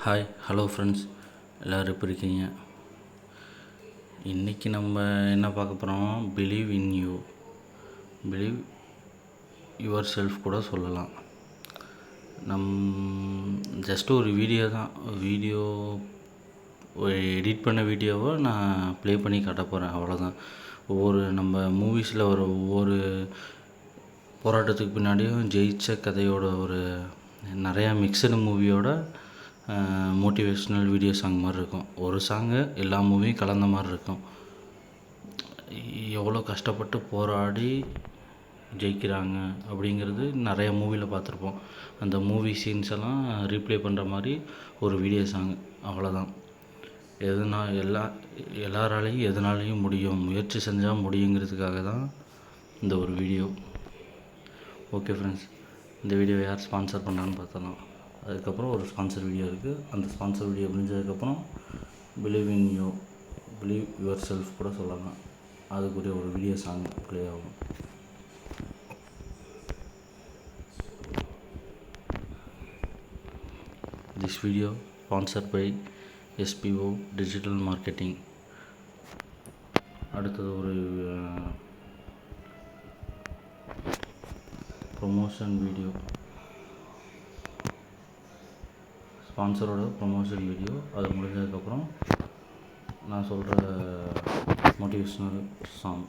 Hi hello friends, எல்லோரும் எப்படி இருக்கீங்க? இன்றைக்கி நம்ம என்ன பார்க்க போகிறோம், believe in you, believe yourself கூட சொல்லலாம். ஜஸ்ட் ஒரு வீடியோ தான், எடிட் பண்ண வீடியோவை நான் ப்ளே பண்ணி காட்ட போகிறேன், அவ்வளோதான். நம்ம மூவிஸில் வர ஒவ்வொரு போராட்டத்துக்கு பின்னாடியும் ஜெயிச்ச கதையோட நிறையா மிக்சடு மூவியோட மோட்டிவேஷ்னல் வீடியோ சாங் மாதிரி இருக்கும். ஒரு சாங்கு எல்லா மூவியும் கலந்த மாதிரி இருக்கும். எவ்வளோ கஷ்டப்பட்டு போராடி ஜெயிக்கிறாங்க அப்படிங்கிறது நிறைய மூவியில் பார்த்துருப்போம். அந்த மூவி சீன்ஸ் எல்லாம் ரீப்ளே பண்ணுற மாதிரி ஒரு வீடியோ சாங், அவ்வளோதான். எல்லாராலையும் எதனாலையும் முடியும், முயற்சி செஞ்சால் முடியுங்கிறதுக்காக தான் இந்த ஒரு வீடியோ. ஓகே ஃப்ரெண்ட்ஸ், இந்த வீடியோ யார் ஸ்பான்சர் பண்ணான்னு பார்த்தலாம். அதுக்கப்புறம் ஒரு ஸ்பான்சர் வீடியோ இருக்குது. அந்த ஸ்பான்சர் வீடியோ முடிஞ்சதுக்கப்புறம் believe in you, believe yourself கூட சொல்லலாம். அதுக்குரிய ஒரு வீடியோ சாங் ப்ளே ஆகும். This video sponsored by SPO digital marketing. அடுத்தது ஒரு ப்ரொமோஷன் வீடியோ, ஸ்பான்சரோட ப்ரொமோஷன் வீடியோ. அது முடிஞ்சதுக்கப்புறம் நான் சொல்கிற மோட்டிவேஷ்னல் சாங்.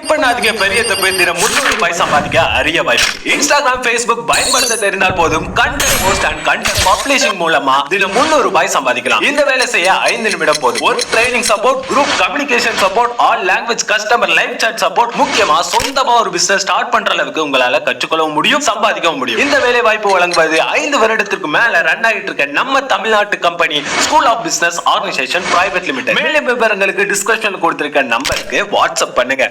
பண்ணாதீங்க, பெரிய தப்பு. தினம் 300 ரூபாய் சம்பாதிக்க அரிய வாய்ப்பு. இன்ஸ்டாகிராம், ஃபேஸ்புக் பயன்படுத்த தெரிந்தால் போதும். Content post and content publishing மூலமா தினம் 300 ரூபாய் சம்பாதிக்கலாம். இந்த வேலை செய்ய 5 நிமிடம் போதும். ஒரு training support, group communication support, all language customer live chat support. முக்கியமா சொந்தமா ஒரு பிசினஸ் ஸ்டார்ட் பண்ற அளவுக்கு உங்களால கற்றுக்கொள்ளவும் முடியும், சம்பாதிக்கவும் முடியும். இந்த வேலை வாய்ப்பு வழங்குவது 5 வருடத்திற்கு மேல ரன் ஆகிட்டு இருக்க நம்ம தமிழ்நாட்டு company school of business organization private limited. மேலும் விவரங்களுக்கு டிஸ்கிரிப்ஷன்ல கொடுத்திருக்க நம்பருக்கு வாட்ஸ்அப் பண்ணுங்க.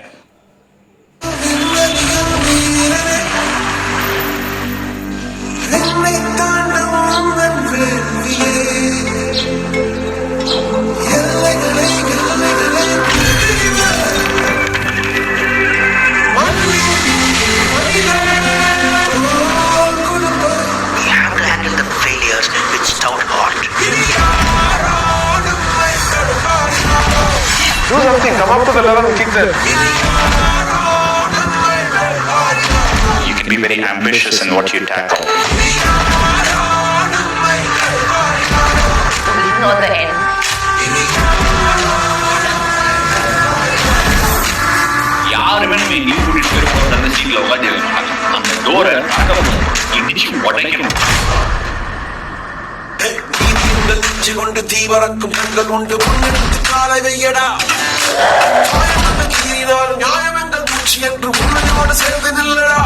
Do something, come up to the level and kick that. You can be very ambitious in what you tackle. Not the end. யாருமே நீ கூட்டிட்டு போயிருப்போம் அந்த சீட்ல உட்காந்து அந்த டோரை இடிச்சு உடைக்கணும். கொண்டு தீவரக்கும் கண்கள் கொண்டு முன்னெடுத்து காலை வையடா. நியாயமெங்கள் மூச்சு என்று உண்மையோடு சேர்ந்து நில்லடா.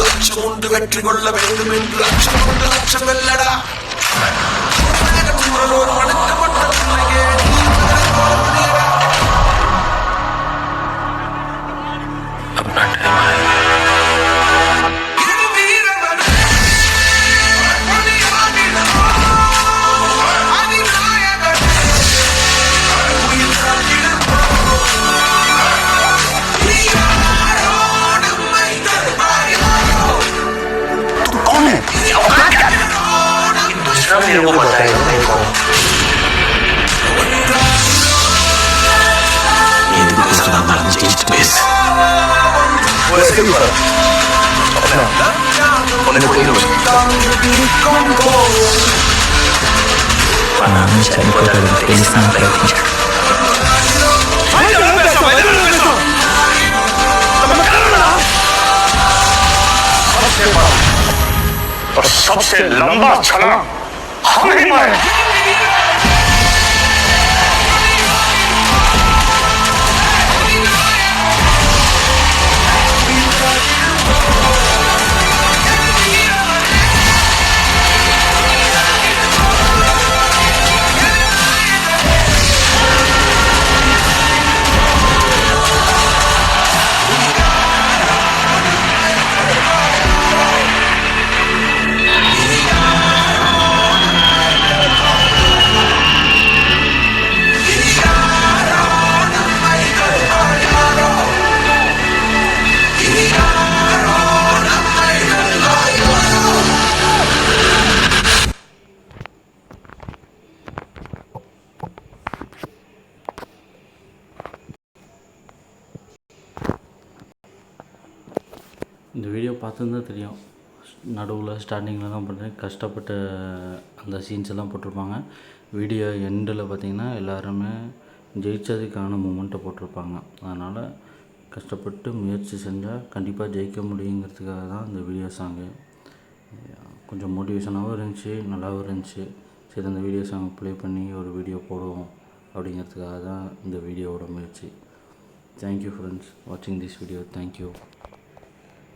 அச்சம் உண்டு வெற்றி கொள்ள வேண்டும் என்று அச்சம் கொண்டு அச்சம் வெல்லடா. ஒரு மனுக்கு மட்டும் सबसे लंबा छलांग हम ही मारे। இந்த வீடியோ பார்த்துருந்தா தெரியும், நடுவில் ஸ்டார்டிங்லலாம் பண்ணுறேன் கஷ்டப்பட்ட அந்த சீன்ஸ் எல்லாம் போட்டிருப்பாங்க. வீடியோ எண்டில் பார்த்திங்கன்னா எல்லாருமே ஜெயித்ததுக்கான மூமெண்ட்டை போட்டிருப்பாங்க. அதனால் கஷ்டப்பட்டு முயற்சி செஞ்சால் கண்டிப்பாக ஜெயிக்க முடியுங்கிறதுக்காக தான் இந்த வீடியோ சாங்கு. கொஞ்சம் மோட்டிவேஷனாகவும் இருந்துச்சு, நல்லாவும் இருந்துச்சு. சரி, அந்த வீடியோ சாங் ப்ளே பண்ணி ஒரு வீடியோ போடுவோம் அப்படிங்கிறதுக்காக தான் இந்த வீடியோவோட முயற்சி. தேங்க்யூ ஃப்ரெண்ட்ஸ் வாட்சிங் திஸ் வீடியோ. தேங்க்யூ.